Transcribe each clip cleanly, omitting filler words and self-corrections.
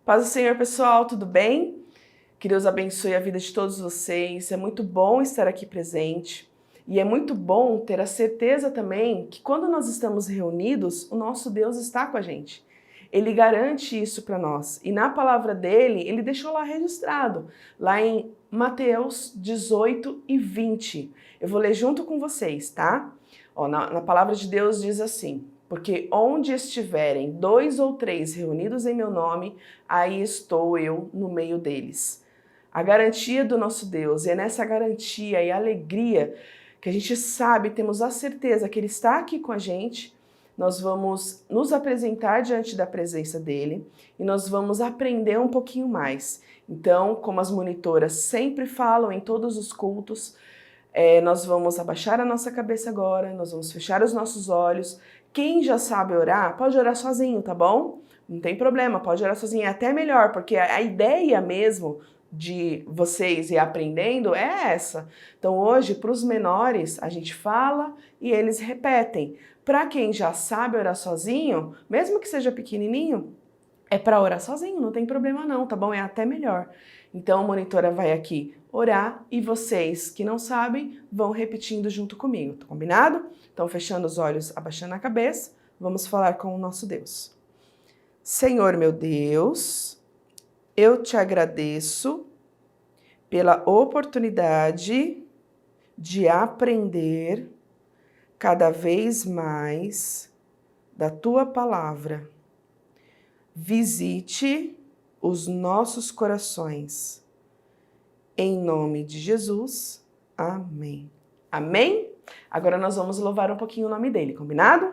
Paz do Senhor, pessoal, tudo bem? Que Deus abençoe a vida de todos vocês. É muito bom estar aqui presente e é muito bom ter a certeza também que quando nós estamos reunidos, o nosso Deus está com a gente. Ele garante isso para nós e na palavra dele, ele deixou lá registrado, lá em Mateus 18 e 20. Eu vou ler junto com vocês, tá? Na palavra de Deus diz assim: porque onde estiverem 2 ou 3 reunidos em meu nome, aí estou eu no meio deles. A garantia do nosso Deus, e é nessa garantia e alegria que a gente sabe, temos a certeza que Ele está aqui com a gente. Nós vamos nos apresentar diante da presença dEle e nós vamos aprender um pouquinho mais. Então, como as monitoras sempre falam em todos os cultos, nós vamos abaixar a nossa cabeça agora, nós vamos fechar os nossos olhos. Quem já sabe orar, pode orar sozinho, tá bom? Não tem problema, pode orar sozinho, é até melhor, porque a ideia mesmo de vocês ir aprendendo é essa. Então hoje, para os menores, a gente fala e eles repetem. Para quem já sabe orar sozinho, mesmo que seja pequenininho, é para orar sozinho, não tem problema não, tá bom? É até melhor. Então a monitora vai aqui orar e vocês que não sabem vão repetindo junto comigo, tá combinado? Então fechando os olhos, abaixando a cabeça, vamos falar com o nosso Deus. Senhor meu Deus, eu te agradeço pela oportunidade de aprender cada vez mais da tua palavra. Visite os nossos corações. Em nome de Jesus, amém. Amém? Agora nós vamos louvar um pouquinho o nome dele, combinado?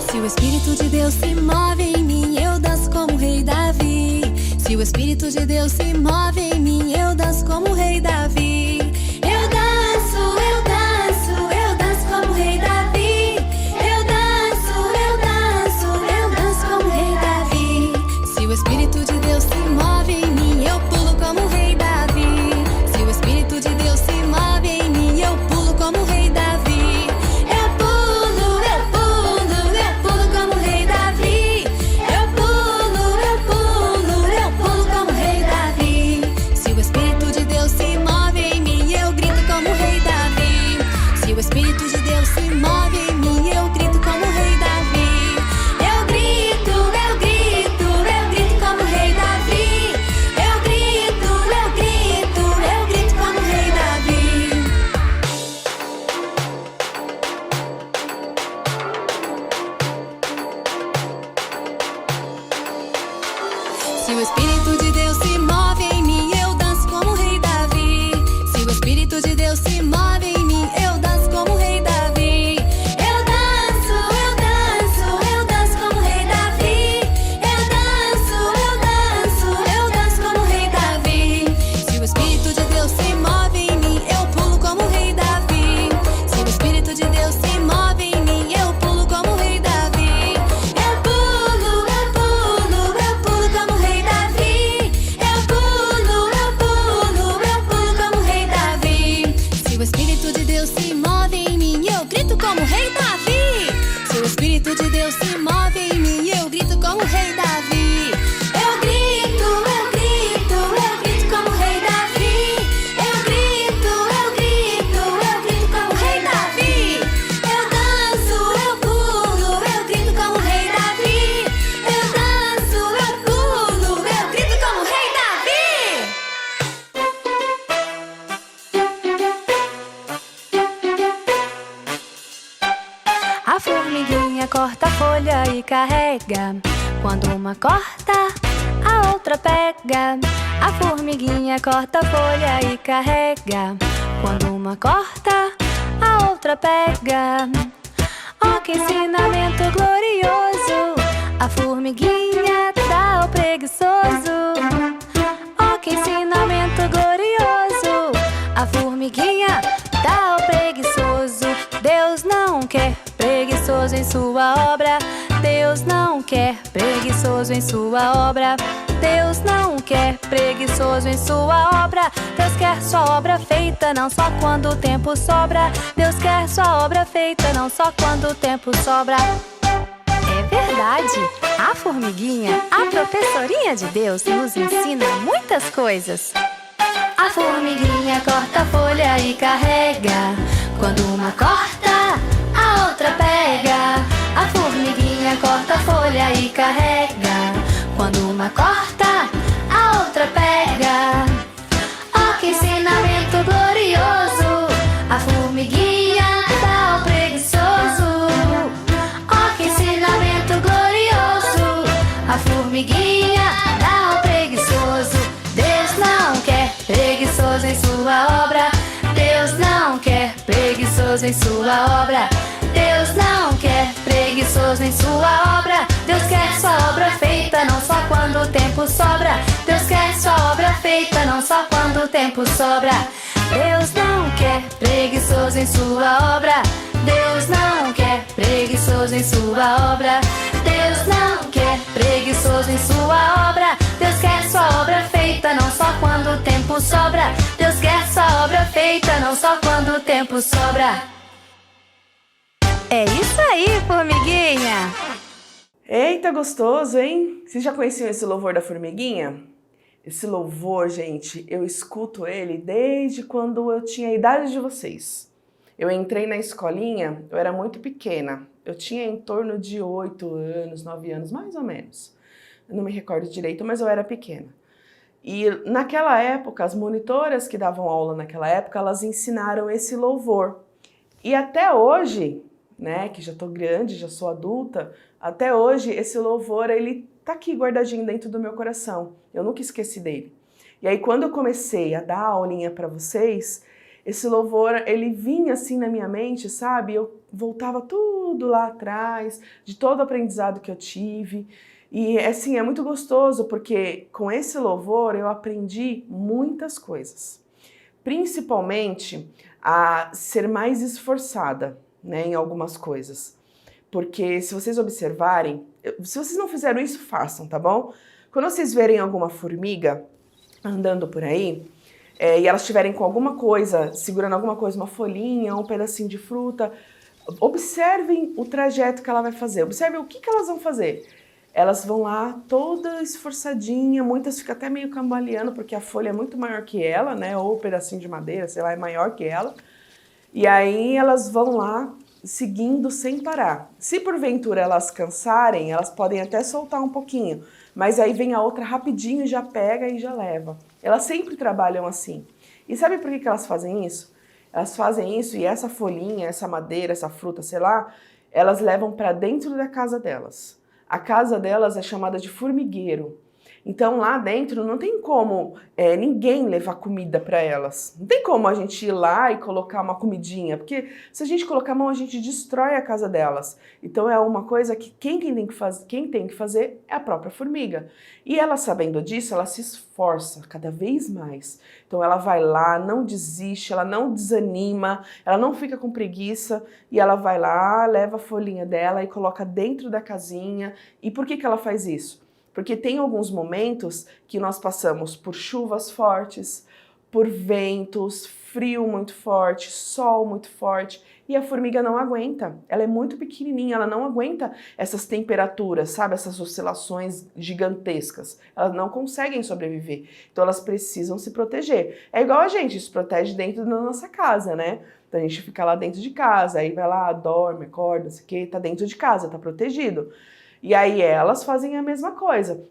Se o Espírito de Deus se move em mim, eu danço como o rei Davi. Se o Espírito de Deus se move em mim, eu danço como o rei Davi. Eu danço, eu danço, eu danço como o rei Davi. Eu danço, eu danço, eu danço como o rei Davi. Se o Espírito de Deus se move em mim, eu pulo como o rei Davi. Se o Espírito de Deus se move em mim, eu pulo como o rei Davi. Se o Espírito de Deus se move em mim, eu danço como o rei Davi. Se o Espírito de Deus se move em mim, eu danço como o rei Davi. Eu danço, eu danço, eu danço como o rei Davi. Eu danço, eu danço, eu danço como o rei Davi. Se o Espírito de Deus se move em mim, eu pulo como o rei Davi. Se o Espírito de Deus se move em mim, eu pulo como o rei Davi. Como o rei Davi. Se o Espírito de Deus se move em mim, eu grito como o rei Davi. Eu grito, eu grito, eu grito como o rei Davi. Eu grito, eu grito, eu grito como o rei Davi. Eu danço, eu pulo, eu grito como o rei Davi. Eu danço, eu pulo, eu grito como o rei Davi. A formiguinha corta a folha e carrega. Quando uma corta, a outra pega. A formiguinha corta a folha e carrega. Quando uma corta, a outra pega. Oh, que ensinamento glorioso a formiguinha dá ao preguiçoso. Oh, que ensinamento glorioso a formiguinha dá ao preguiçoso. Deus não quer preguiçoso em sua obra. Deus não quer preguiçoso em sua obra. Deus não quer preguiçoso em sua obra. Deus quer sua obra feita, não só quando o tempo sobra. Deus quer sua obra feita, não só quando o tempo sobra. É verdade, a formiguinha, a professorinha de Deus, nos ensina muitas coisas. A formiguinha corta a folha e carrega. Quando uma corta, a outra pega. A formiguinha corta a folha e carrega. Quando uma corta, a outra pega. Oh, que ensinamento glorioso a formiguinha dá ao preguiçoso. Oh, que ensinamento glorioso a formiguinha dá ao preguiçoso. Deus não quer preguiçoso em sua obra. Deus não quer preguiçoso em sua obra. Deus não quer preguiçoso em sua obra. Deus quer sua obra feita, não só quando o tempo sobra. Deus quer sua obra feita, não só quando o tempo sobra. Deus não quer preguiçoso em sua obra. Deus não quer preguiçoso em sua obra. Deus não quer preguiçoso em sua obra. Deus quer sua obra feita, não só quando o tempo sobra. Deus quer sua obra feita, não só quando o tempo sobra. É isso aí, formiguinha! Eita, gostoso, hein? Vocês já conheciam esse louvor da formiguinha? Esse louvor, gente, eu escuto ele desde quando eu tinha a idade de vocês. Eu entrei na escolinha, eu era muito pequena. Eu tinha em torno de 8 anos, 9 anos, mais ou menos. Eu não me recordo direito, mas eu era pequena. E naquela época, as monitoras que davam aula naquela época, elas ensinaram esse louvor. E até hoje, né, que já tô grande, já sou adulta, até hoje esse louvor, ele tá aqui guardadinho dentro do meu coração. Eu nunca esqueci dele. E aí quando eu comecei a dar a aulinha para vocês, esse louvor, ele vinha assim na minha mente, sabe? Eu voltava tudo lá atrás, de todo o aprendizado que eu tive. E assim, é muito gostoso, porque com esse louvor eu aprendi muitas coisas. Principalmente a ser mais esforçada, né, em algumas coisas. Porque se vocês observarem, se vocês não fizeram isso, façam, tá bom? Quando vocês verem alguma formiga andando por aí, e elas estiverem com alguma coisa, segurando alguma coisa, uma folhinha, um pedacinho de fruta, observem o trajeto que ela vai fazer, observem o que elas vão fazer. Elas vão lá toda esforçadinha, muitas ficam até meio cambaleando, porque a folha é muito maior que ela, né, ou o pedacinho de madeira, sei lá, é maior que ela. E aí elas vão lá seguindo sem parar. Se porventura elas cansarem, elas podem até soltar um pouquinho, mas aí vem a outra rapidinho, já pega e já leva. Elas sempre trabalham assim. E sabe por que elas fazem isso? Elas fazem isso e essa folhinha, essa madeira, essa fruta, sei lá, elas levam para dentro da casa delas. A casa delas é chamada de formigueiro. Então lá dentro não tem como ninguém levar comida para elas. Não tem como a gente ir lá e colocar uma comidinha, porque se a gente colocar a mão a gente destrói a casa delas. Então é uma coisa que quem tem que fazer é a própria formiga. E ela sabendo disso, ela se esforça cada vez mais. Então ela vai lá, não desiste, ela não desanima, ela não fica com preguiça e ela vai lá, leva a folhinha dela e coloca dentro da casinha. E por que ela faz isso? Porque tem alguns momentos que nós passamos por chuvas fortes, por ventos, frio muito forte, sol muito forte, e a formiga não aguenta. Ela é muito pequenininha, ela não aguenta essas temperaturas, sabe? Essas oscilações gigantescas. Elas não conseguem sobreviver. Então elas precisam se proteger. É igual a gente se protege dentro da nossa casa, né? Então a gente fica lá dentro de casa, aí vai lá, dorme, acorda, não sei o quê, tá dentro de casa, tá protegido. E aí elas fazem a mesma coisa.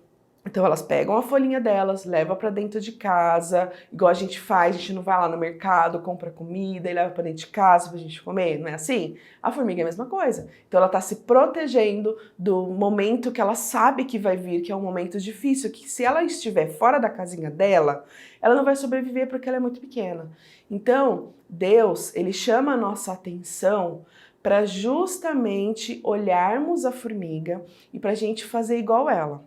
Então elas pegam a folhinha delas, levam para dentro de casa, igual a gente faz, a gente não vai lá no mercado, compra comida e leva para dentro de casa pra gente comer, não é assim? A formiga é a mesma coisa. Então ela tá se protegendo do momento que ela sabe que vai vir, que é um momento difícil, que se ela estiver fora da casinha dela, ela não vai sobreviver porque ela é muito pequena. Então, Deus, ele chama a nossa atenção para justamente olharmos a formiga e para a gente fazer igual ela.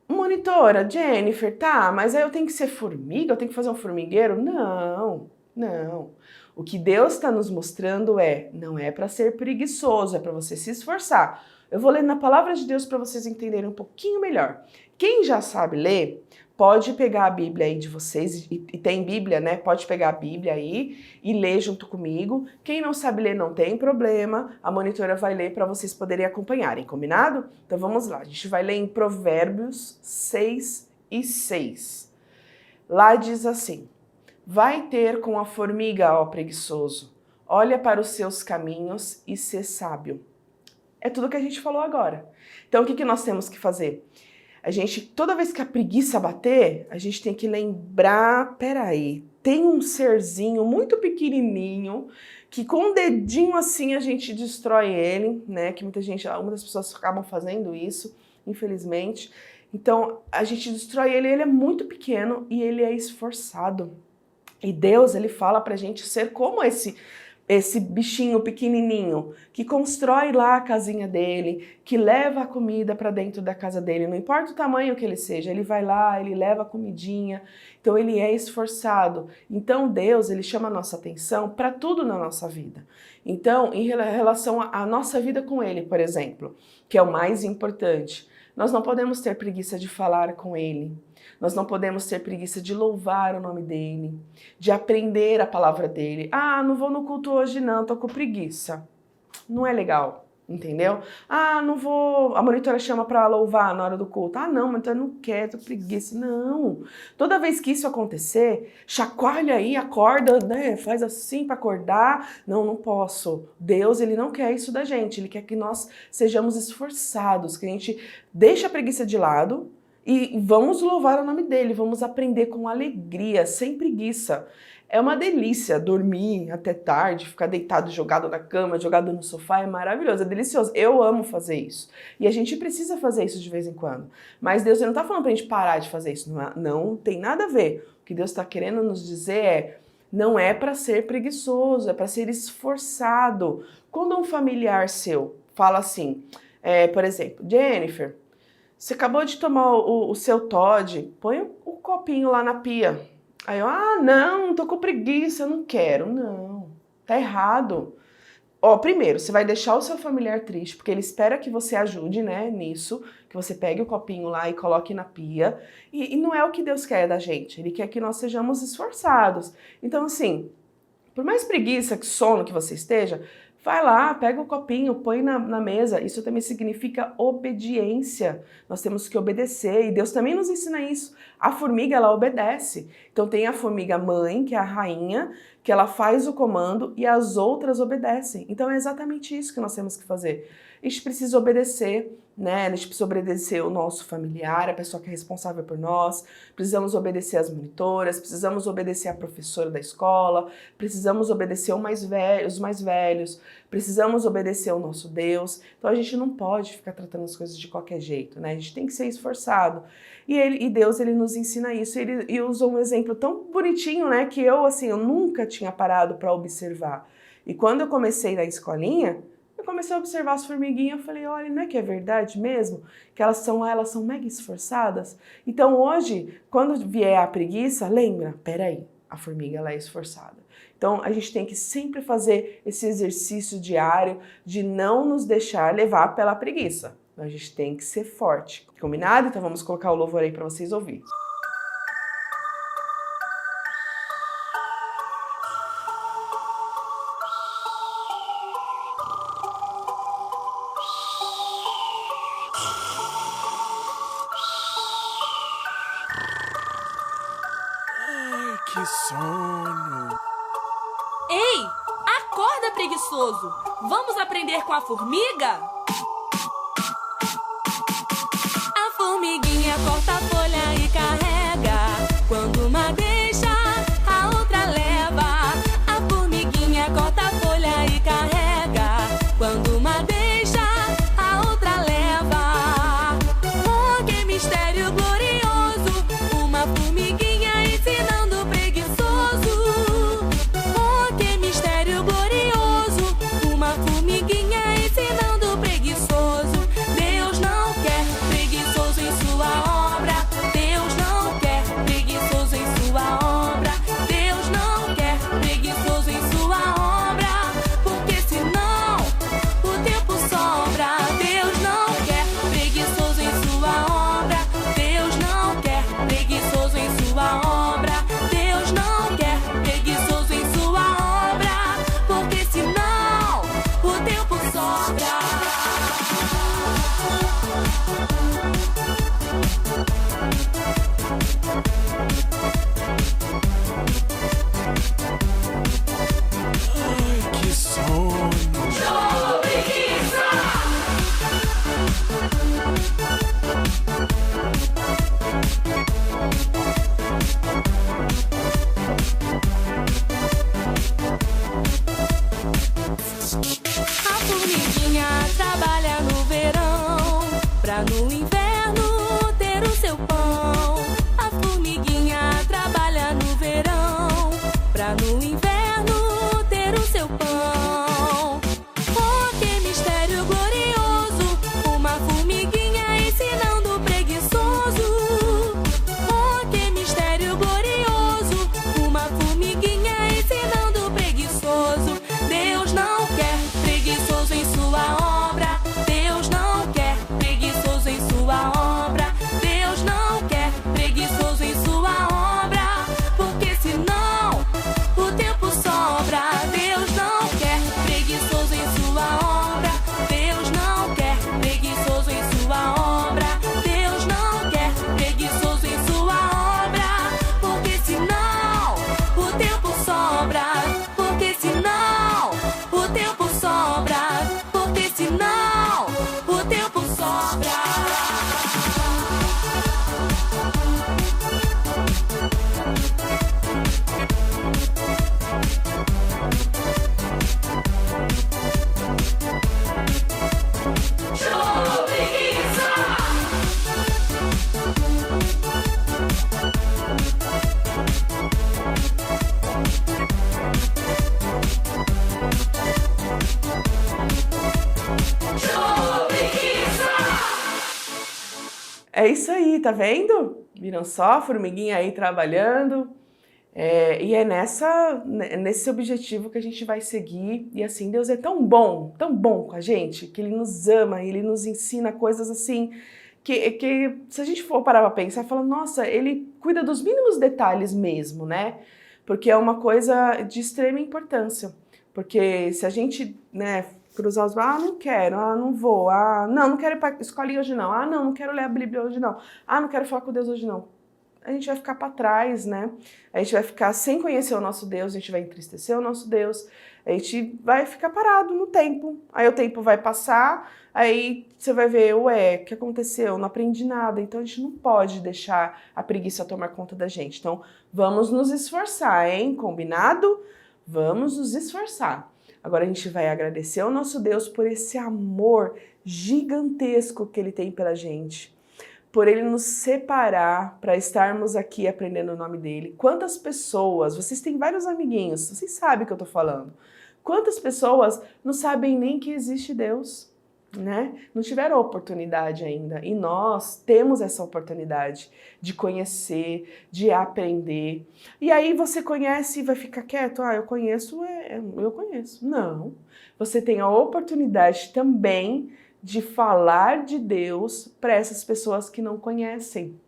Monitora, Jennifer, tá, mas aí eu tenho que ser formiga? Eu tenho que fazer um formigueiro? Não, não. O que Deus está nos mostrando não é para ser preguiçoso, é para você se esforçar. Eu vou ler na palavra de Deus para vocês entenderem um pouquinho melhor. Quem já sabe ler, pode pegar a Bíblia aí de vocês, e tem Bíblia, né? Pode pegar a Bíblia aí e ler junto comigo. Quem não sabe ler não tem problema, a monitora vai ler para vocês poderem acompanharem, combinado? Então vamos lá, a gente vai ler em Provérbios 6:6. Lá diz assim: vai ter com a formiga, ó preguiçoso, olha para os seus caminhos e sê sábio. É tudo que a gente falou agora. Então o que nós temos que fazer? A gente, toda vez que a preguiça bater, a gente tem que lembrar, peraí, tem um serzinho muito pequenininho que com um dedinho assim a gente destrói ele, né? Que muitas pessoas acabam fazendo isso, infelizmente. Então a gente destrói ele é muito pequeno e ele é esforçado. E Deus, ele fala pra gente ser como esse bichinho pequenininho que constrói lá a casinha dele, que leva a comida para dentro da casa dele, não importa o tamanho que ele seja, ele vai lá, ele leva a comidinha, então ele é esforçado. Então Deus, ele chama a nossa atenção para tudo na nossa vida. Então, em relação à nossa vida com ele, por exemplo, que é o mais importante, nós não podemos ter preguiça de falar com ele. Nós não podemos ter preguiça de louvar o nome dele, de aprender a palavra dele. Ah, não vou no culto hoje não, tô com preguiça. Não é legal, entendeu? Ah, não vou... A monitora chama para louvar na hora do culto. Ah, não, mas eu não quero, tô com preguiça. Não. Toda vez que isso acontecer, chacoalha aí, acorda, né? Faz assim para acordar. Não, não posso. Deus, ele não quer isso da gente. Ele quer que nós sejamos esforçados, que a gente deixe a preguiça de lado, e vamos louvar o nome dele, vamos aprender com alegria, sem preguiça. É uma delícia dormir até tarde, ficar deitado, jogado na cama, jogado no sofá, é maravilhoso, é delicioso. Eu amo fazer isso. E a gente precisa fazer isso de vez em quando. Mas Deus não está falando pra gente parar de fazer isso, não tem nada a ver. O que Deus está querendo nos dizer não é para ser preguiçoso, é para ser esforçado. Quando um familiar seu fala assim, por exemplo, Jennifer, você acabou de tomar o seu Toddy, põe o copinho lá na pia. Aí eu, não, tô com preguiça, eu não quero. Não, tá errado. Primeiro, você vai deixar o seu familiar triste, porque ele espera que você ajude, né, nisso, que você pegue o copinho lá e coloque na pia. E não é o que Deus quer da gente, ele quer que nós sejamos esforçados. Então, assim, por mais preguiça, que sono que você esteja, vai lá, pega o copinho, põe na mesa. Isso também significa obediência. Nós temos que obedecer e Deus também nos ensina isso. A formiga, ela obedece. Então tem a formiga mãe, que é a rainha, que ela faz o comando e as outras obedecem. Então é exatamente isso que nós temos que fazer. A gente precisa obedecer, né? A gente precisa obedecer o nosso familiar, a pessoa que é responsável por nós, precisamos obedecer as monitoras, precisamos obedecer a professora da escola, precisamos obedecer os mais velhos, precisamos obedecer o nosso Deus. Então a gente não pode ficar tratando as coisas de qualquer jeito, né? A gente tem que ser esforçado. E Deus, ele nos ensina isso. Ele usa um exemplo tão bonitinho, né? Que eu nunca tinha parado para observar. E quando eu comecei na escolinha, eu comecei a observar as formiguinhas, eu falei, olha, não é que é verdade mesmo? Que elas são mega esforçadas? Então hoje, quando vier a preguiça, lembra, peraí, a formiga ela é esforçada. Então a gente tem que sempre fazer esse exercício diário de não nos deixar levar pela preguiça. Então, a gente tem que ser forte, combinado? Então vamos colocar o louvor aí para vocês ouvirem. Que sono! Ei, acorda, preguiçoso! Vamos aprender com a formiga? A formiguinha corta a folha e carrega. Quando uma deixa, a outra leva. A formiguinha corta a folha e carrega. Quando uma deixa, a outra leva. Oh, que mistério glorioso! Uma formiguinha ensinando o preguiçoso. Oh, que mistério glorioso! Uma formiguinha ensinando o preguiçoso. Deus não quer preguiçoso em sua obra. Deus não quer preguiçoso em sua meu pão. Oh, que mistério glorioso, uma formiguinha ensinando o preguiçoso. Oh, que mistério glorioso, uma formiguinha ensinando o preguiçoso. Deus não quer preguiçoso em sua obra. Deus não quer preguiçoso em sua obra. Deus não quer preguiçoso em sua obra, porque senão o tempo sobra. Deus não quer preguiçoso em sua obra. Deus não quer preguiçoso em sua obra. Deus não quer preguiçoso em sua obra, porque senão o tempo sobra. Porque senão o tempo sobra. Porque senão o tempo sobra. É isso aí, tá vendo? Viram só, formiguinha aí trabalhando. E é nesse objetivo que a gente vai seguir. E assim, Deus é tão bom com a gente, que Ele nos ama, Ele nos ensina coisas assim, que se a gente for parar pra pensar, fala, nossa, Ele cuida dos mínimos detalhes mesmo, né? Porque é uma coisa de extrema importância. Porque se a gente, né, cruzar os braços, não quero, não vou, não quero ir pra escolinha hoje não, não quero ler a Bíblia hoje não, não quero falar com Deus hoje não. A gente vai ficar para trás, né? A gente vai ficar sem conhecer o nosso Deus, a gente vai entristecer o nosso Deus, a gente vai ficar parado no tempo. Aí o tempo vai passar, aí você vai ver, o que aconteceu? Não aprendi nada. Então a gente não pode deixar a preguiça tomar conta da gente. Então vamos nos esforçar, hein? Combinado? Vamos nos esforçar. Agora a gente vai agradecer ao nosso Deus por esse amor gigantesco que Ele tem pela gente, por Ele nos separar para estarmos aqui aprendendo o nome dEle. Quantas pessoas, vocês têm vários amiguinhos, vocês sabem o que eu tô falando, quantas pessoas não sabem nem que existe Deus, né? Não tiveram a oportunidade ainda, e nós temos essa oportunidade de conhecer, de aprender. E aí você conhece e vai ficar quieto? Eu conheço, eu conheço. Não, você tem a oportunidade também de falar de Deus para essas pessoas que não conhecem,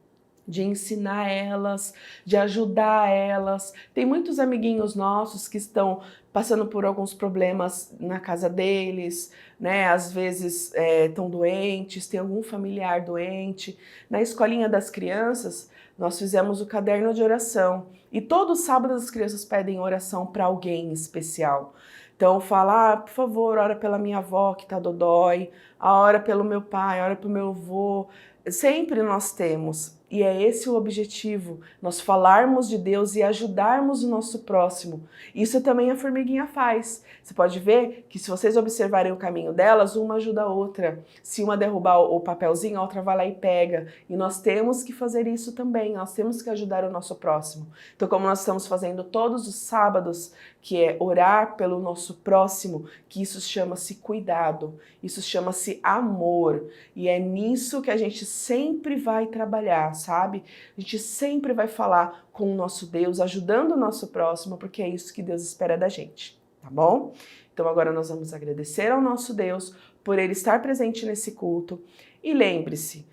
de ensinar elas, de ajudar elas. Tem muitos amiguinhos nossos que estão passando por alguns problemas na casa deles, né? Às vezes estão doentes, tem algum familiar doente. Na escolinha das crianças, nós fizemos o caderno de oração e todo sábado as crianças pedem oração para alguém especial. Então fala, por favor, ora pela minha avó que tá dodói, ora pelo meu pai, ora pelo meu avô. Sempre nós temos, e é esse o objetivo, nós falarmos de Deus e ajudarmos o nosso próximo. Isso também a formiguinha faz. Você pode ver que se vocês observarem o caminho delas, uma ajuda a outra. Se uma derrubar o papelzinho, a outra vai lá e pega. E nós temos que fazer isso também, nós temos que ajudar o nosso próximo. Então, como nós estamos fazendo todos os sábados, que é orar pelo nosso próximo, que isso chama-se cuidado, isso chama-se amor. E é nisso que a gente sempre vai trabalhar, sabe? A gente sempre vai falar com o nosso Deus, ajudando o nosso próximo, porque é isso que Deus espera da gente, tá bom? Então agora nós vamos agradecer ao nosso Deus por Ele estar presente nesse culto. E lembre-se,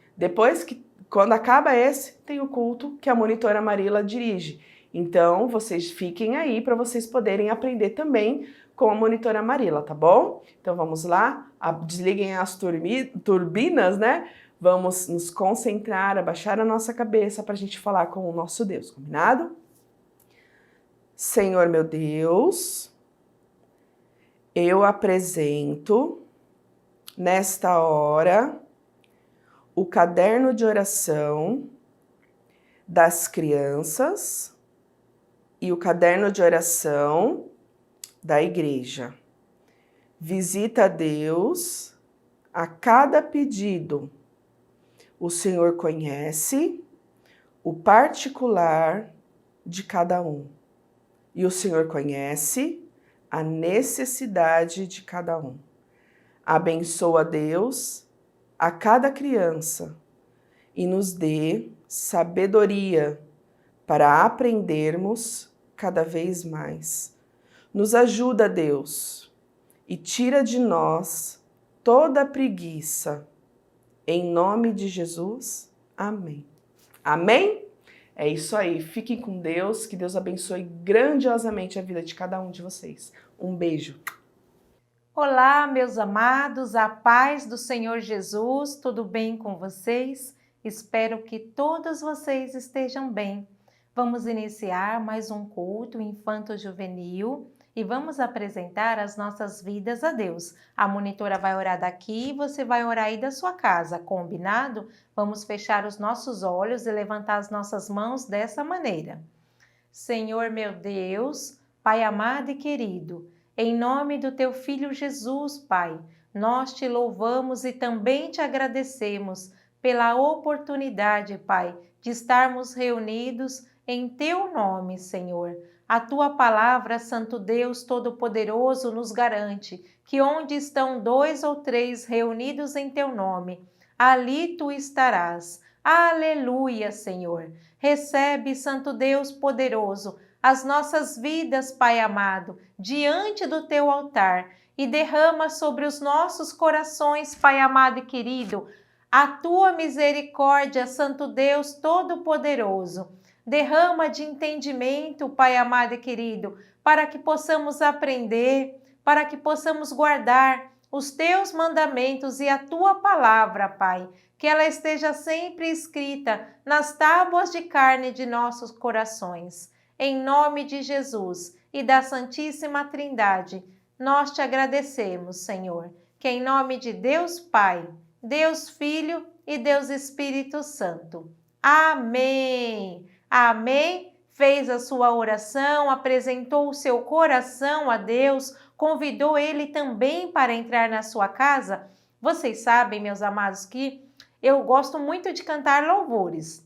quando acaba esse, tem o culto que a monitora Marila dirige. Então vocês fiquem aí para vocês poderem aprender também com a monitora Marila, tá bom? Então vamos lá, desliguem as turbinas, né? Vamos nos concentrar, abaixar a nossa cabeça para a gente falar com o nosso Deus, combinado? Senhor meu Deus, eu apresento nesta hora o caderno de oração das crianças e o caderno de oração da igreja. Visita a Deus a cada pedido. O Senhor conhece o particular de cada um. E o Senhor conhece a necessidade de cada um. Abençoa, Deus, a cada criança e nos dê sabedoria para aprendermos cada vez mais. Nos ajuda, Deus, e tira de nós toda a preguiça. Em nome de Jesus, amém. Amém? É isso aí. Fiquem com Deus, que Deus abençoe grandiosamente a vida de cada um de vocês. Um beijo. Olá, meus amados, a paz do Senhor Jesus, tudo bem com vocês? Espero que todos vocês estejam bem. Vamos iniciar mais um culto infanto-juvenil e vamos apresentar as nossas vidas a Deus. A monitora vai orar daqui e você vai orar aí da sua casa, combinado? Vamos fechar os nossos olhos e levantar as nossas mãos dessa maneira. Senhor meu Deus, Pai amado e querido, em nome do Teu Filho Jesus, Pai, nós Te louvamos e também Te agradecemos pela oportunidade, Pai, de estarmos reunidos em Teu nome, Senhor. A Tua palavra, Santo Deus Todo-Poderoso, nos garante que onde estão 2 ou 3 reunidos em Teu nome, ali Tu estarás. Aleluia, Senhor. Recebe, Santo Deus poderoso, as nossas vidas, Pai amado, diante do Teu altar e derrama sobre os nossos corações, Pai amado e querido, a Tua misericórdia, Santo Deus Todo-Poderoso. Derrama de entendimento, Pai amado e querido, para que possamos aprender, para que possamos guardar os Teus mandamentos e a Tua palavra, Pai, que ela esteja sempre escrita nas tábuas de carne de nossos corações. Em nome de Jesus e da Santíssima Trindade, nós Te agradecemos, Senhor, que em nome de Deus Pai, Deus Filho e Deus Espírito Santo. Amém! Amém? Fez a sua oração, apresentou o seu coração a Deus, convidou Ele também para entrar na sua casa? Vocês sabem, meus amados, que eu gosto muito de cantar louvores.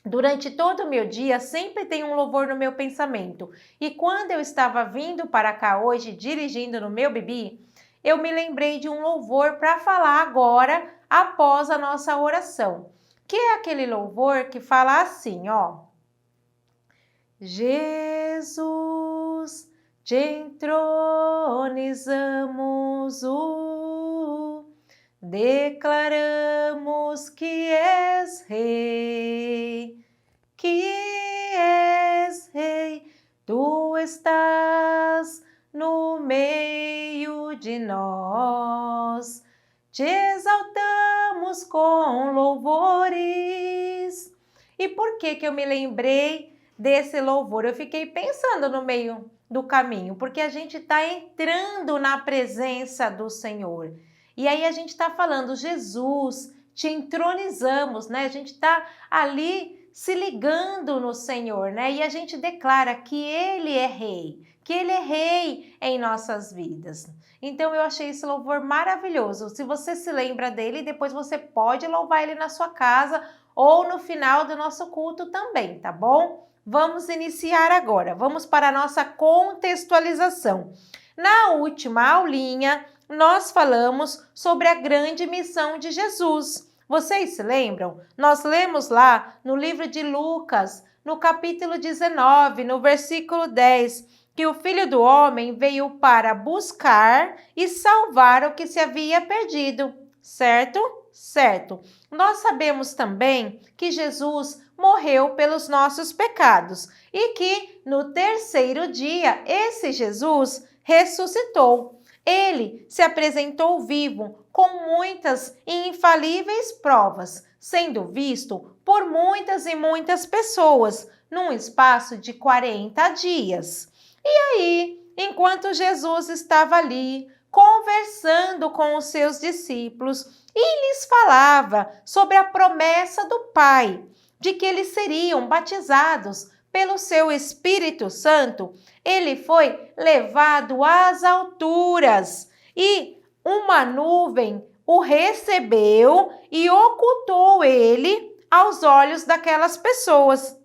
Durante todo o meu dia, sempre tem um louvor no meu pensamento. E quando eu estava vindo para cá hoje, dirigindo no meu Bibi, eu me lembrei de um louvor para falar agora, após a nossa oração. Que é aquele louvor que fala assim, ó. Jesus, Te entronizamos, declaramos que és Rei, Tu estás no meio de nós, Te exaltamos com louvores. E por que eu me lembrei desse louvor? Eu fiquei pensando no meio do caminho, porque a gente está entrando na presença do Senhor. E aí a gente está falando, Jesus, Te entronizamos, né? A gente está ali se ligando no Senhor, né? E a gente declara que Ele é Rei, que Ele é Rei em nossas vidas. Então eu achei esse louvor maravilhoso. Se você se lembra dele, depois você pode louvar ele na sua casa ou no final do nosso culto também, tá bom? Vamos iniciar agora. Vamos para a nossa contextualização. Na última aulinha, nós falamos sobre a grande missão de Jesus. Vocês se lembram? Nós lemos lá no livro de Lucas, no capítulo 19, no versículo 10, que o Filho do Homem veio para buscar e salvar o que se havia perdido, certo? Certo. Nós sabemos também que Jesus morreu pelos nossos pecados e que no terceiro dia esse Jesus ressuscitou. Ele se apresentou vivo com muitas e infalíveis provas, sendo visto por muitas e muitas pessoas num espaço de 40 dias. E aí, enquanto Jesus estava ali conversando com os seus discípulos e lhes falava sobre a promessa do Pai, de que eles seriam batizados pelo seu Espírito Santo, ele foi levado às alturas e uma nuvem o recebeu e ocultou ele aos olhos daquelas pessoas.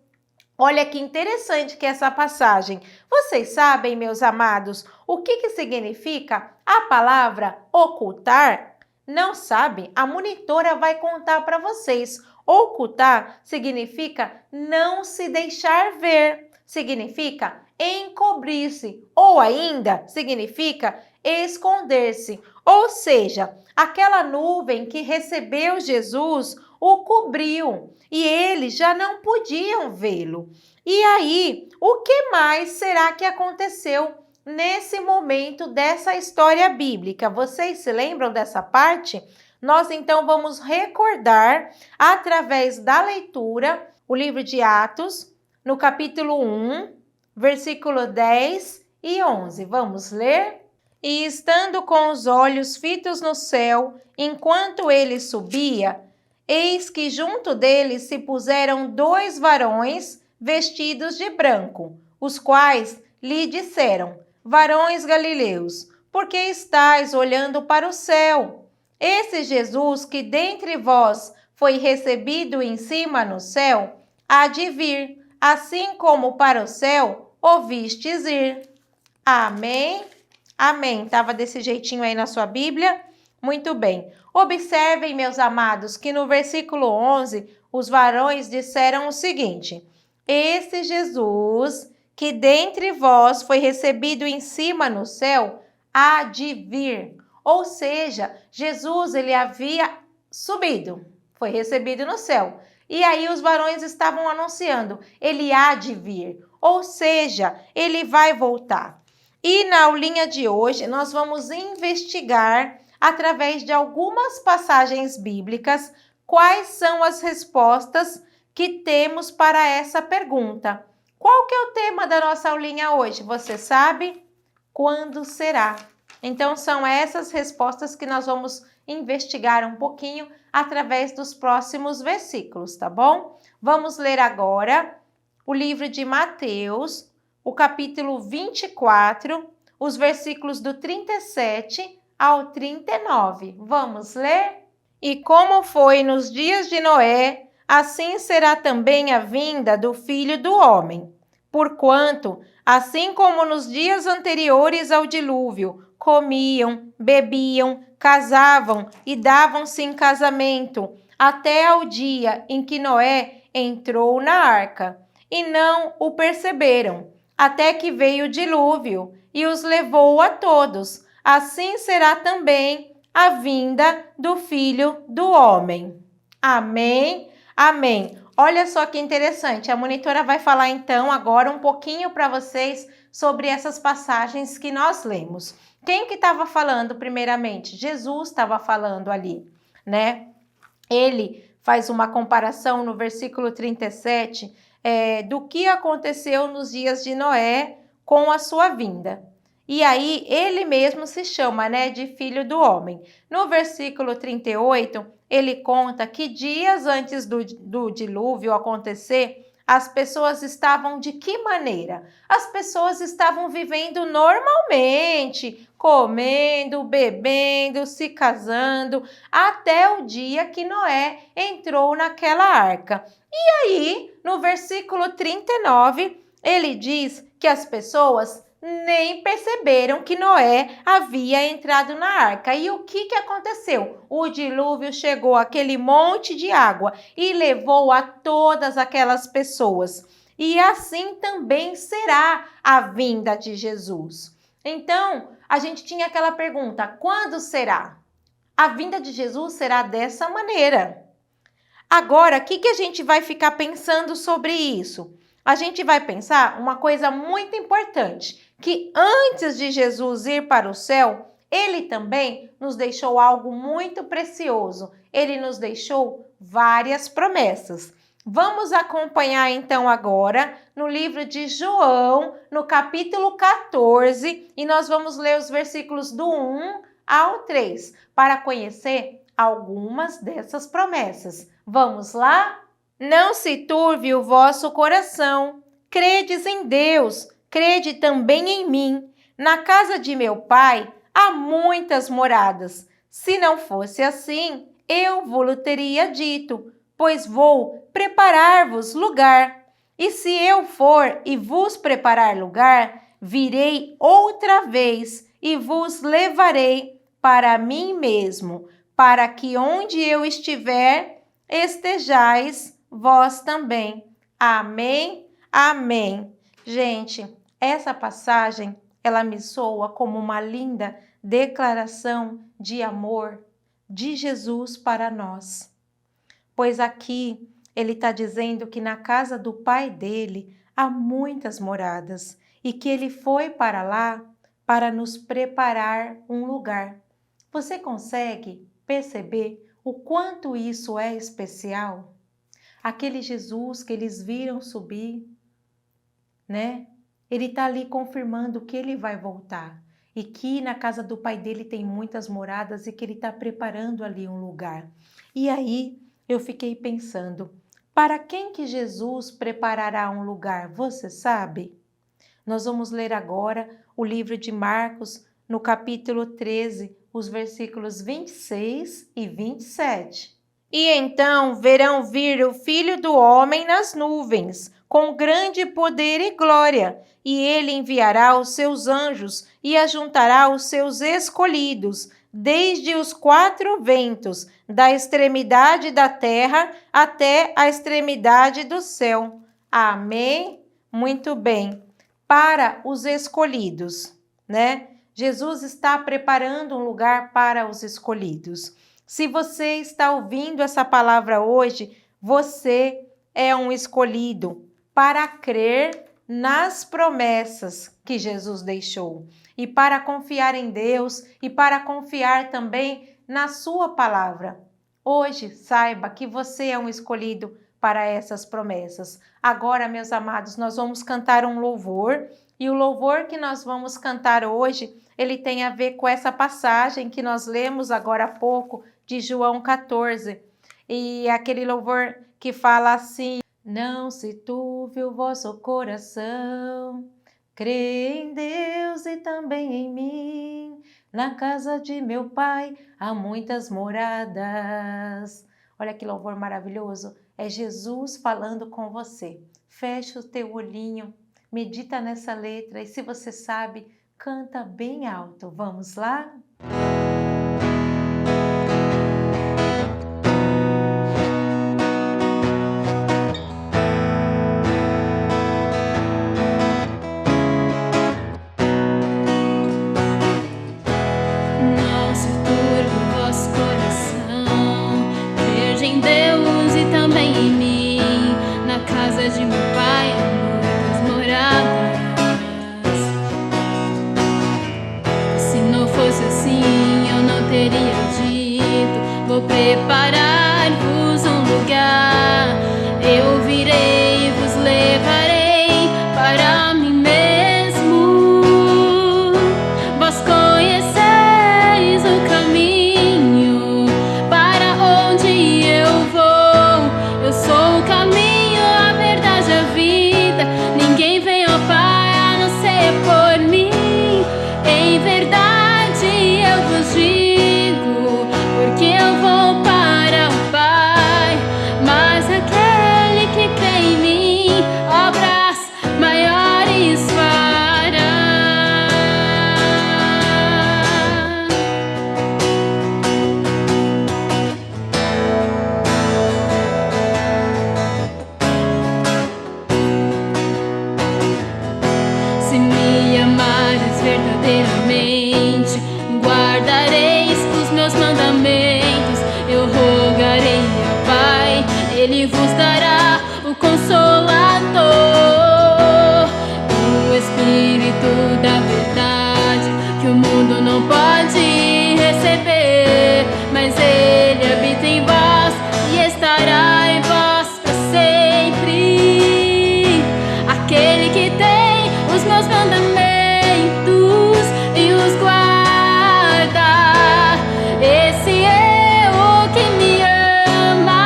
Olha que interessante que é essa passagem. Vocês sabem, meus amados, o que significa a palavra ocultar? Não sabe? A monitora vai contar para vocês. Ocultar significa não se deixar ver, significa encobrir-se, ou ainda significa esconder-se. Ou seja, aquela nuvem que recebeu Jesus o cobriu e eles já não podiam vê-lo. E aí, o que mais será que aconteceu nesse momento dessa história bíblica? Vocês se lembram dessa parte? Nós então vamos recordar através da leitura o livro de Atos, no capítulo 1, versículo 10 e 11. Vamos ler? E estando com os olhos fitos no céu, enquanto ele subia, eis que junto dele se puseram 2 varões vestidos de branco, os quais lhe disseram: varões galileus, por que estáis olhando para o céu? Esse Jesus que dentre vós foi recebido em cima no céu, há de vir, assim como para o céu o vistes ir. Amém? Amém. Estava desse jeitinho aí na sua Bíblia? Muito bem. Observem, meus amados, que no versículo 11, os varões disseram o seguinte: esse Jesus que dentre vós foi recebido em cima no céu, há de vir. Ou seja, Jesus ele havia subido, foi recebido no céu. E aí os varões estavam anunciando, ele há de vir. Ou seja, ele vai voltar. E na aulinha de hoje nós vamos investigar, através de algumas passagens bíblicas, quais são as respostas que temos para essa pergunta. Qual que é o tema da nossa aulinha hoje? Você sabe? Quando será? Então, são essas respostas que nós vamos investigar um pouquinho através dos próximos versículos, tá bom? Vamos ler agora o livro de Mateus, o capítulo 24, os versículos do 37 ao 39. Vamos ler? E como foi nos dias de Noé, assim será também a vinda do Filho do Homem. Porquanto, assim como nos dias anteriores ao dilúvio, comiam, bebiam, casavam e davam-se em casamento, até ao dia em que Noé entrou na arca, e não o perceberam, até que veio o dilúvio e os levou a todos. Assim será também a vinda do Filho do Homem. Amém? Amém. Olha só que interessante, a monitora vai falar então agora um pouquinho para vocês sobre essas passagens que nós lemos. Quem que estava falando primeiramente? Jesus estava falando ali, né? Ele faz uma comparação no versículo 37 do que aconteceu nos dias de Noé com a sua vinda. E aí ele mesmo se chama, né, de Filho do Homem. No versículo 38, ele conta que dias antes do dilúvio acontecer, as pessoas estavam de que maneira? As pessoas estavam vivendo normalmente, comendo, bebendo, se casando, até o dia que Noé entrou naquela arca. E aí, no versículo 39, ele diz que as pessoas nem perceberam que Noé havia entrado na arca. E o que aconteceu? O dilúvio chegou, aquele monte de água, e levou a todas aquelas pessoas. E assim também será a vinda de Jesus. Então, a gente tinha aquela pergunta, quando será? A vinda de Jesus será dessa maneira. Agora, o que a gente vai ficar pensando sobre isso? A gente vai pensar uma coisa muito importante, que antes de Jesus ir para o céu, ele também nos deixou algo muito precioso. Ele nos deixou várias promessas. Vamos acompanhar então agora no livro de João, no capítulo 14, e nós vamos ler os versículos do 1 ao 3, para conhecer algumas dessas promessas. Vamos lá? Não se turve o vosso coração. Credes em Deus, crede também em mim. Na casa de meu pai há muitas moradas. Se não fosse assim, eu vos teria dito, pois vou preparar-vos lugar. E se eu for e vos preparar lugar, virei outra vez e vos levarei para mim mesmo, para que onde eu estiver, estejais vós também. Amém, amém. Gente, essa passagem, ela me soa como uma linda declaração de amor de Jesus para nós. Pois aqui ele está dizendo que na casa do Pai dele há muitas moradas e que ele foi para lá para nos preparar um lugar. Você consegue perceber o quanto isso é especial? Aquele Jesus que eles viram subir, né? Ele está ali confirmando que ele vai voltar e que na casa do Pai dele tem muitas moradas e que ele está preparando ali um lugar. E aí eu fiquei pensando, para quem que Jesus preparará um lugar? Você sabe? Nós vamos ler agora o livro de Marcos, no capítulo 13, os versículos 26 e 27. E então verão vir o Filho do Homem nas nuvens, com grande poder e glória, e ele enviará os seus anjos e ajuntará os seus escolhidos, desde os quatro ventos, da extremidade da terra até a extremidade do céu. Amém? Muito bem. Para os escolhidos, né? Jesus está preparando um lugar para os escolhidos. Se você está ouvindo essa palavra hoje, você é um escolhido para crer nas promessas que Jesus deixou e para confiar em Deus e para confiar também na sua palavra. Hoje, saiba que você é um escolhido para essas promessas. Agora, meus amados, nós vamos cantar um louvor e o louvor que nós vamos cantar hoje, ele tem a ver com essa passagem que nós lemos agora há pouco de João 14. E aquele louvor que fala assim: não se turve o vosso coração, crê em Deus e também em mim. Na casa de meu Pai há muitas moradas. Olha que louvor maravilhoso. É Jesus falando com você. Fecha o teu olhinho, medita nessa letra e se você sabe, canta bem alto. Vamos lá? Não se turbe o vosso coração, crede em Deus e também em mim. Na casa de meu Pai há muitas moradas. Se não fosse assim, eu não teria dito: vou preparar-vos um lugar. Eu virei e vos levarei para mim mesmo. Vós conheceis o caminho para onde eu vou. Eu sou o caminho, a verdade e a vida. Ninguém vem ao Pai a não ser por mim. Em verdade eu vos digo, porque eu vou para o Pai. Mas aquele que crê em mim, obras maiores fará. Se me amares verdadeiramente, guardareis os meus mandamentos. Eu rogarei ao Pai, Ele vos dará o Consolador, o Espírito da verdade, que o mundo não pode receber, mas Ele habita em vós e estará em vós para sempre. Aquele que tem os meus mandamentos e os guarda, esse é o que me ama.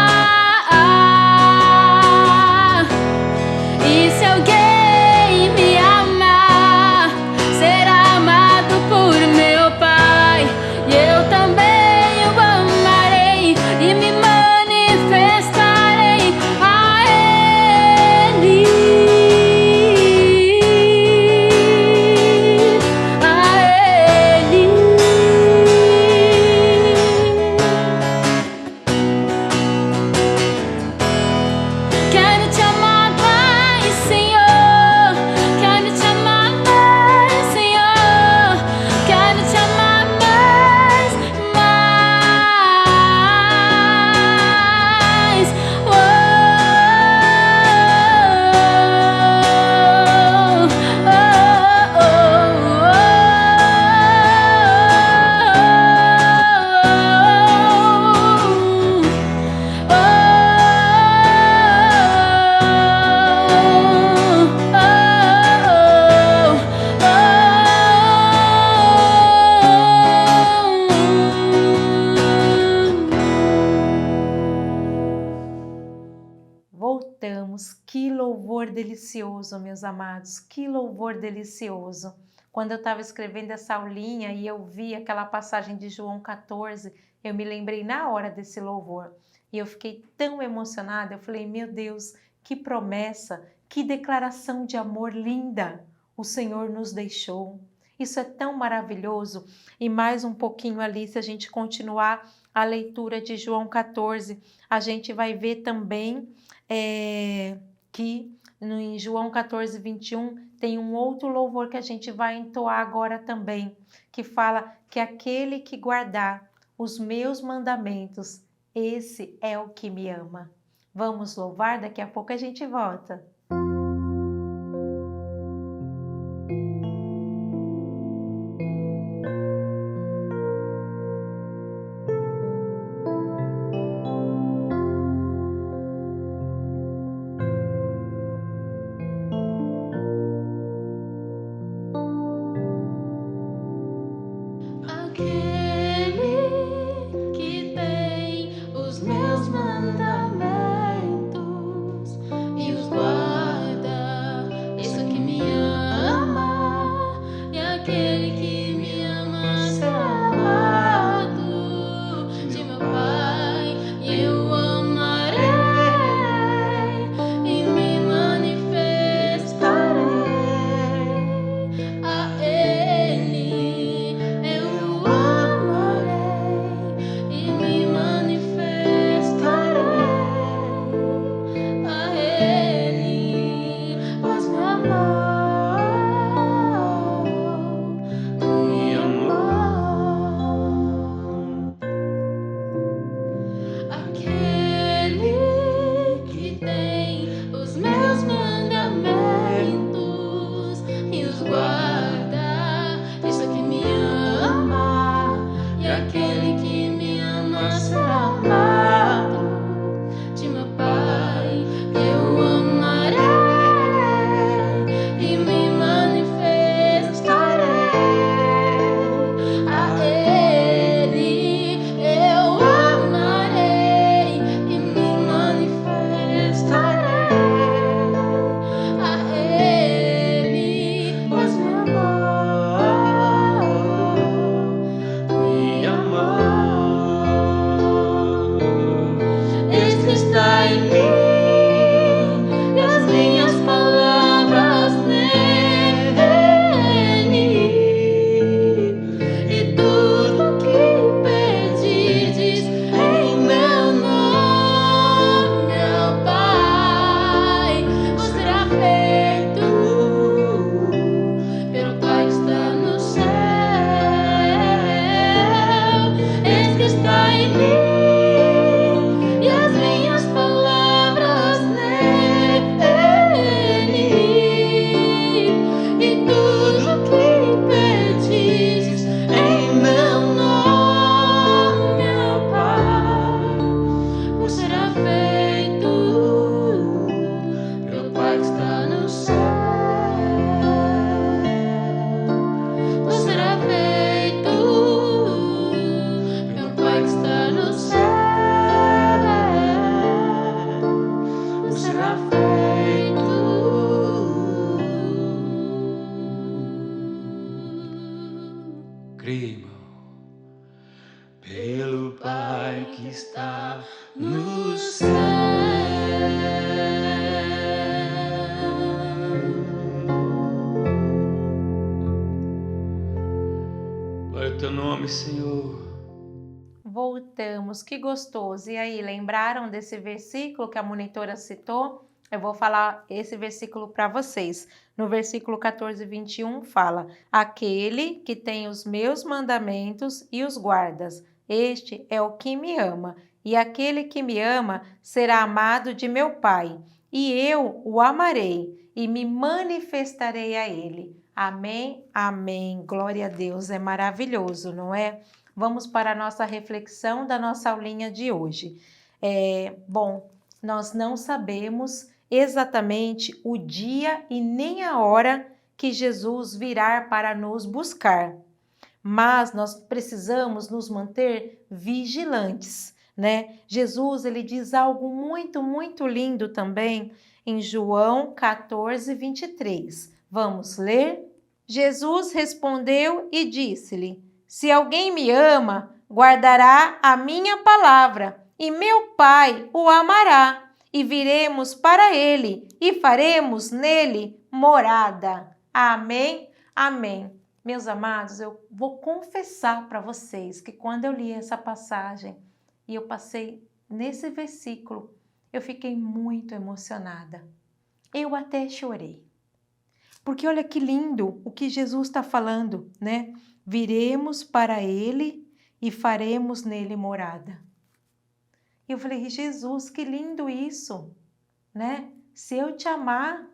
E se alguém me amar, será amado por meu Pai, e eu também Que louvor delicioso, meus amados, que louvor delicioso. Quando eu estava escrevendo essa aulinha e eu vi aquela passagem de João 14, eu me lembrei na hora desse louvor. E eu fiquei tão emocionada, eu falei, meu Deus, que promessa, que declaração de amor linda o Senhor nos deixou. Isso é tão maravilhoso. E mais um pouquinho ali, se a gente continuar a leitura de João 14, a gente vai ver também que em João 14, 21, tem um outro louvor que a gente vai entoar agora também, que fala que aquele que guardar os meus mandamentos, esse é o que me ama. Vamos louvar, daqui a pouco a gente volta. Aquele que tem os meus mandamentos e os guarda, isso que me ama, e aquele que me ama será amado de meu Pai, e eu amarei e me manifestarei a Ele. Eu amarei e me manifestarei a Ele, pois me amou, me amou. Aquele que tem os meus mandamentos e os guarda, isso que me ama, e aquele que me ama será amado de meu Pai. Eu amarei e me manifestarei a Ele. Eu amarei e me manifestarei a Ele, pois me amou, me amou. Eis que está em mim e as minhas palavras nele, e tudo que pedirdes em meu nome, meu Pai, vos será feito pelo Pai que está no céu. Eis que está em mim e as minhas palavras nele, e tudo que pedis em meu nome, meu Pai, vos será feito pelo Pai que está no céu. Vos será feito pelo Pai que está no céu. Vos será feito. Creia, irmão, pelo Pai que está no céu. Glória ao teu nome, Senhor. Voltamos, que gostoso. E aí, lembraram desse versículo que a monitora citou? Eu vou falar esse versículo para vocês. No versículo 14, 21 fala: aquele que tem os meus mandamentos e os guardas, este é o que me ama. E aquele que me ama será amado de meu Pai, e eu o amarei e me manifestarei a ele. Amém, amém. Glória a Deus, é maravilhoso, não é? Vamos para a nossa reflexão da nossa aulinha de hoje. Bom, nós não sabemos exatamente o dia e nem a hora que Jesus virá para nos buscar, mas nós precisamos nos manter vigilantes, né? Jesus, ele diz algo muito, muito lindo também em João 14, 23. Vamos ler? Jesus respondeu e disse-lhe: Se alguém me ama, guardará a minha palavra, e meu Pai o amará, e viremos para ele, e faremos nele morada. Amém? Amém. Meus amados, eu vou confessar para vocês que quando eu li essa passagem e eu passei nesse versículo, eu fiquei muito emocionada. Eu até chorei. Porque olha que lindo o que Jesus está falando, né? Viremos para ele e faremos nele morada. Eu falei, Jesus, que lindo isso, né? Se eu te amar,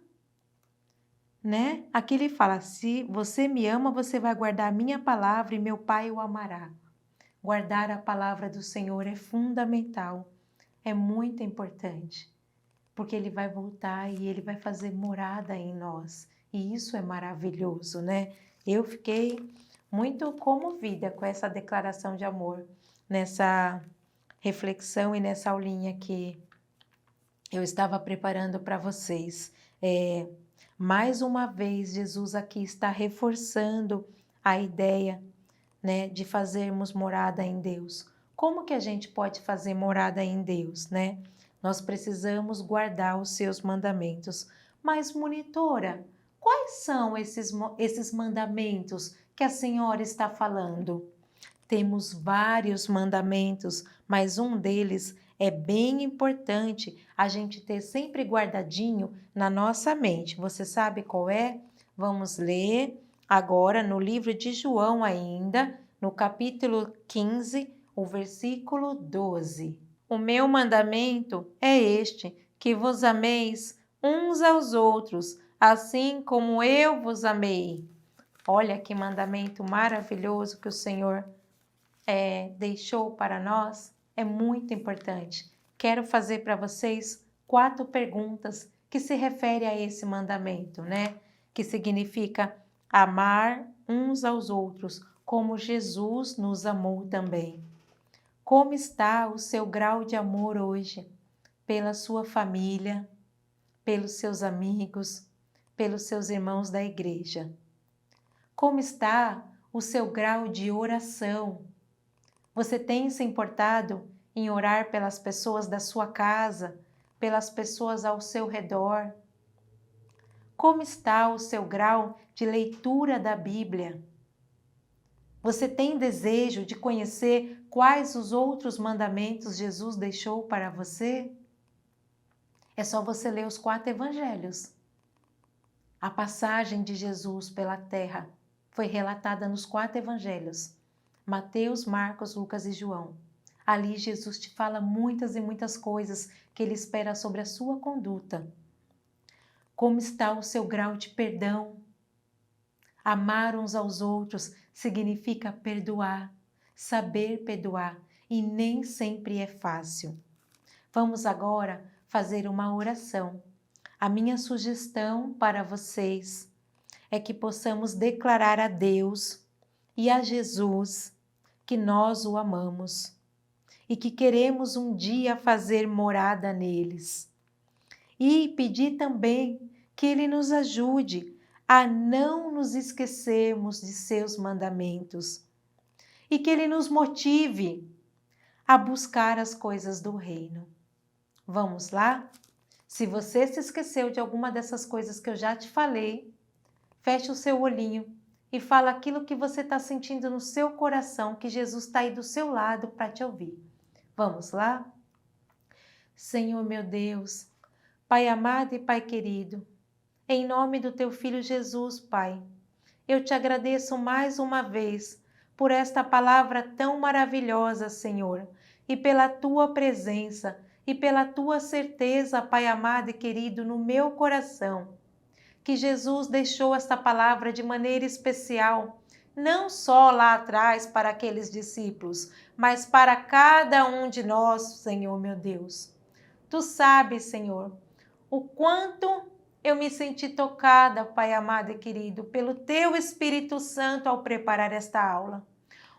né? Aqui ele fala, se você me ama, você vai guardar a minha palavra e meu Pai o amará. Guardar a palavra do Senhor é fundamental, é muito importante, porque ele vai voltar e ele vai fazer morada em nós. E isso é maravilhoso, né? Eu fiquei muito comovida com essa declaração de amor, nessa reflexão e nessa aulinha que eu estava preparando para vocês. Mais uma vez, Jesus aqui está reforçando a ideia, né, de fazermos morada em Deus. Como que a gente pode fazer morada em Deus, né? Nós precisamos guardar os seus mandamentos. Mas, monitora, quais são esses mandamentos que a senhora está falando? Temos vários mandamentos, mas um deles é bem importante a gente ter sempre guardadinho na nossa mente. Você sabe qual é? Vamos ler agora no livro de João ainda, no capítulo 15, o versículo 12. O meu mandamento é este, que vos ameis uns aos outros, assim como eu vos amei. Olha que mandamento maravilhoso que o Senhor deixou para nós, é muito importante. Quero fazer para vocês 4 perguntas que se referem a esse mandamento, né? Que significa amar uns aos outros, como Jesus nos amou também. Como está o seu grau de amor hoje? Pela sua família, pelos seus amigos, pelos seus irmãos da igreja. Como está o seu grau de oração? Você tem se importado em orar pelas pessoas da sua casa, pelas pessoas ao seu redor? Como está o seu grau de leitura da Bíblia? Você tem desejo de conhecer quais os outros mandamentos Jesus deixou para você? É só você ler os 4 evangelhos. A passagem de Jesus pela terra foi relatada nos 4 evangelhos. Mateus, Marcos, Lucas e João. Ali Jesus te fala muitas e muitas coisas que ele espera sobre a sua conduta. Como está o seu grau de perdão? Amar uns aos outros significa perdoar, saber perdoar, e nem sempre é fácil. Vamos agora fazer uma oração. A minha sugestão para vocês é que possamos declarar a Deus e a Jesus que nós o amamos e que queremos um dia fazer morada neles. E pedir também que Ele nos ajude a não nos esquecermos de seus mandamentos e que Ele nos motive a buscar as coisas do reino. Vamos lá? Se você se esqueceu de alguma dessas coisas que eu já te falei, feche o seu olhinho e fala aquilo que você está sentindo no seu coração, que Jesus está aí do seu lado para te ouvir. Vamos lá? Senhor meu Deus, Pai amado e Pai querido, em nome do Teu Filho Jesus, Pai, eu te agradeço mais uma vez por esta palavra tão maravilhosa, Senhor, e pela Tua presença e pela Tua certeza, Pai amado e querido, no meu coração, que Jesus deixou esta palavra de maneira especial, não só lá atrás para aqueles discípulos, mas para cada um de nós, Senhor meu Deus. Tu sabes, Senhor, o quanto eu me senti tocada, Pai amado e querido, pelo Teu Espírito Santo ao preparar esta aula.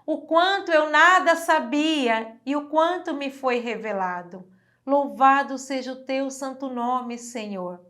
O quanto eu nada sabia e o quanto me foi revelado. Louvado seja o teu santo nome, Senhor.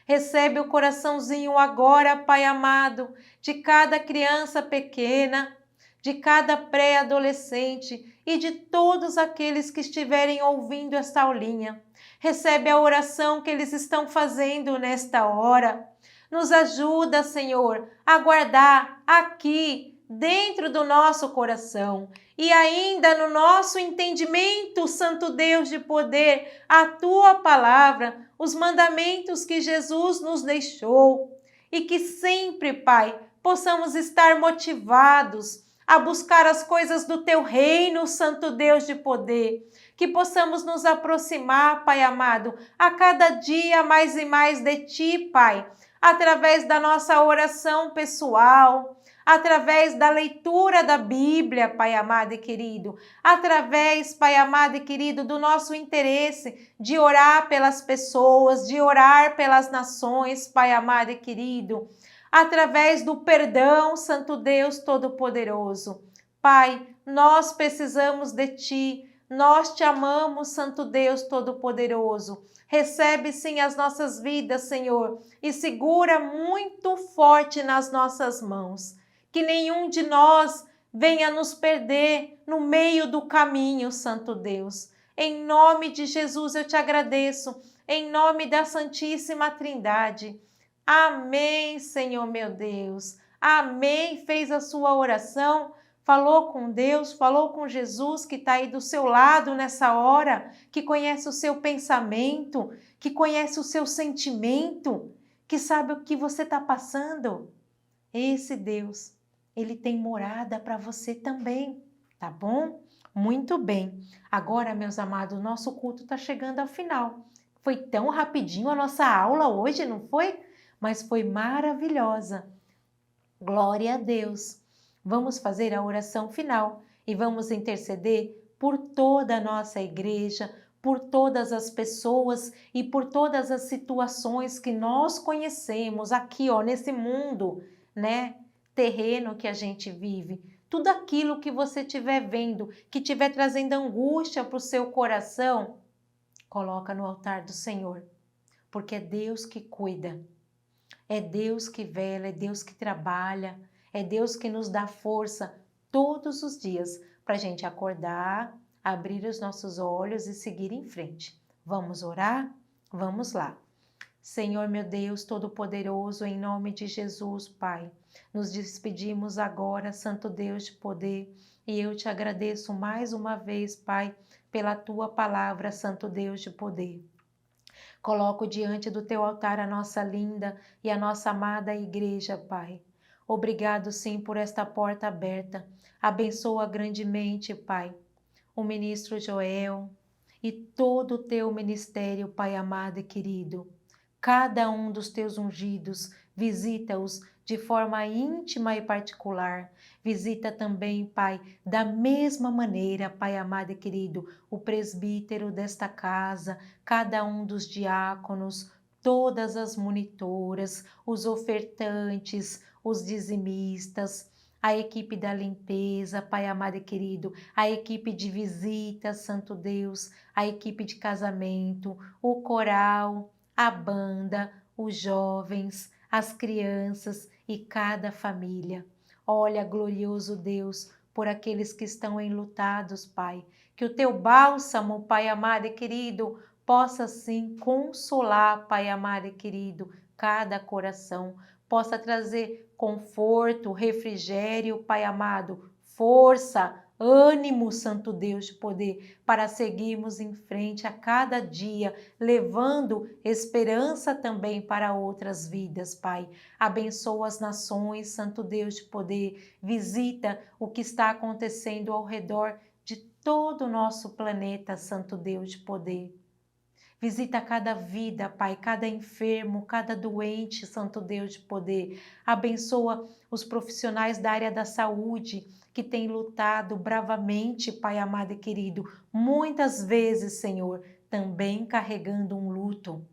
Recebe o coraçãozinho agora, Pai amado, de cada criança pequena, de cada pré-adolescente e de todos aqueles que estiverem ouvindo esta aulinha. Recebe a oração que eles estão fazendo nesta hora. Nos ajuda, Senhor, a guardar aqui, dentro do nosso coração e ainda no nosso entendimento, Santo Deus de poder, a Tua palavra, os mandamentos que Jesus nos deixou e que sempre, Pai, possamos estar motivados a buscar as coisas do Teu reino, Santo Deus de poder, que possamos nos aproximar, Pai amado, a cada dia mais e mais de Ti, Pai, através da nossa oração pessoal, através da leitura da Bíblia, Pai amado e querido, através, Pai amado e querido, do nosso interesse de orar pelas pessoas, de orar pelas nações, Pai amado e querido, através do perdão, Santo Deus Todo-Poderoso. Pai, nós precisamos de Ti, nós Te amamos, Santo Deus Todo-Poderoso. Recebe sim as nossas vidas, Senhor, e segura muito forte nas nossas mãos. Que nenhum de nós venha nos perder no meio do caminho, Santo Deus. Em nome de Jesus eu Te agradeço, em nome da Santíssima Trindade. Amém, Senhor meu Deus. Amém. Fez a sua oração, falou com Deus, falou com Jesus que está aí do seu lado nessa hora, que conhece o seu pensamento, que conhece o seu sentimento, que sabe o que você está passando. Esse Deus, Ele tem morada para você também, tá bom? Muito bem. Agora, meus amados, o nosso culto está chegando ao final. Foi tão rapidinho a nossa aula hoje, não foi? Mas foi maravilhosa. Glória a Deus. Vamos fazer a oração final e vamos interceder por toda a nossa igreja, por todas as pessoas e por todas as situações que nós conhecemos aqui, ó, nesse mundo, né, terreno que a gente vive. Tudo aquilo que você estiver vendo, que estiver trazendo angústia para o seu coração, coloca no altar do Senhor, porque é Deus que cuida. É Deus que vela, é Deus que trabalha, é Deus que nos dá força todos os dias para a gente acordar, abrir os nossos olhos e seguir em frente. Vamos orar? Vamos lá. Senhor meu Deus Todo-Poderoso, em nome de Jesus, Pai, nos despedimos agora, Santo Deus de poder, e eu Te agradeço mais uma vez, Pai, pela Tua palavra, Santo Deus de poder. Coloco diante do Teu altar a nossa linda e a nossa amada igreja, Pai. Obrigado, sim, por esta porta aberta. Abençoa grandemente, Pai, o ministro Joel e todo o Teu ministério, Pai amado e querido. Cada um dos Teus ungidos, visita-os de forma íntima e particular. Visita também, Pai, da mesma maneira, Pai amado e querido, o presbítero desta casa, cada um dos diáconos, todas as monitoras, os ofertantes, os dizimistas, a equipe da limpeza, Pai amado e querido, a equipe de visita, Santo Deus, a equipe de casamento, o coral, a banda, os jovens, as crianças e cada família. Olha, glorioso Deus, por aqueles que estão enlutados, Pai, que o Teu bálsamo, Pai amado e querido, possa sim consolar, Pai amado e querido, cada coração, possa trazer conforto, refrigério, Pai amado, força, ânimo, Santo Deus de poder, para seguirmos em frente a cada dia, levando esperança também para outras vidas, Pai. Abençoa as nações, Santo Deus de poder, visita o que está acontecendo ao redor de todo o nosso planeta, Santo Deus de poder. Visita cada vida, Pai, cada enfermo, cada doente, Santo Deus de poder. Abençoa os profissionais da área da saúde que têm lutado bravamente, Pai amado e querido, muitas vezes, Senhor, também carregando um luto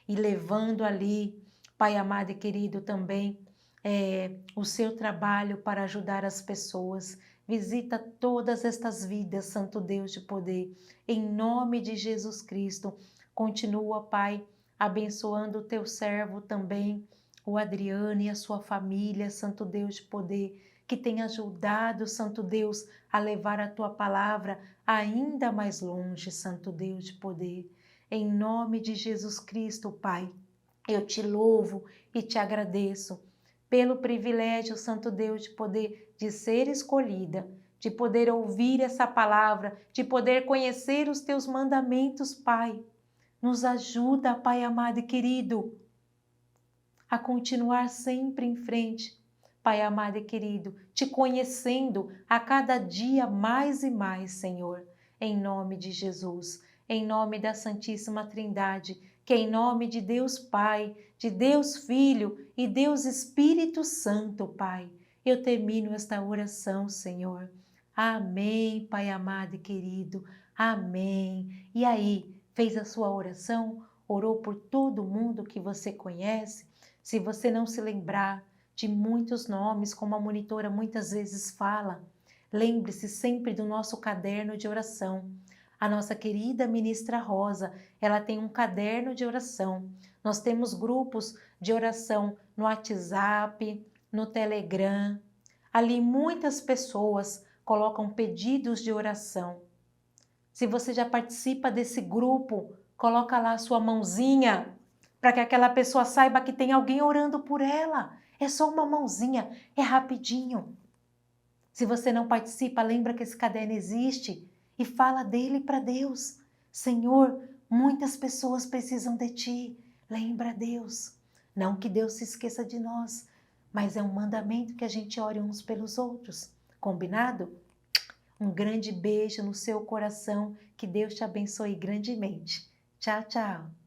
e levando ali, Pai amado e querido, também o seu trabalho para ajudar as pessoas. Visita todas estas vidas, Santo Deus de poder. Em nome de Jesus Cristo, continua, Pai, abençoando o teu servo também, o Adriano e a sua família, Santo Deus de poder, que tem ajudado, Santo Deus, a levar a tua palavra ainda mais longe, Santo Deus de poder. Em nome de Jesus Cristo, Pai, eu te louvo e te agradeço pelo privilégio, Santo Deus de poder, de ser escolhida, de poder ouvir essa palavra, de poder conhecer os teus mandamentos, Pai. Nos ajuda, Pai amado e querido, a continuar sempre em frente, Pai amado e querido, te conhecendo a cada dia mais e mais, Senhor, em nome de Jesus, em nome da Santíssima Trindade, que em nome de Deus Pai, de Deus Filho e Deus Espírito Santo, Pai, eu termino esta oração, Senhor. Amém, Pai amado e querido, amém. E aí, fez a sua oração? Orou por todo mundo que você conhece? Se você não se lembrar de muitos nomes, como a monitora muitas vezes fala, lembre-se sempre do nosso caderno de oração. A nossa querida ministra Rosa, ela tem um caderno de oração. Nós temos grupos de oração no WhatsApp, no Telegram. Ali muitas pessoas colocam pedidos de oração. Se você já participa desse grupo, coloca lá a sua mãozinha para que aquela pessoa saiba que tem alguém orando por ela. É só uma mãozinha, é rapidinho. Se você não participa, lembra que esse caderno existe e fala dele para Deus. Senhor, muitas pessoas precisam de ti. Lembra, Deus. Não que Deus se esqueça de nós, mas é um mandamento que a gente ore uns pelos outros. Combinado? Um grande beijo no seu coração. Que Deus te abençoe grandemente. Tchau, tchau.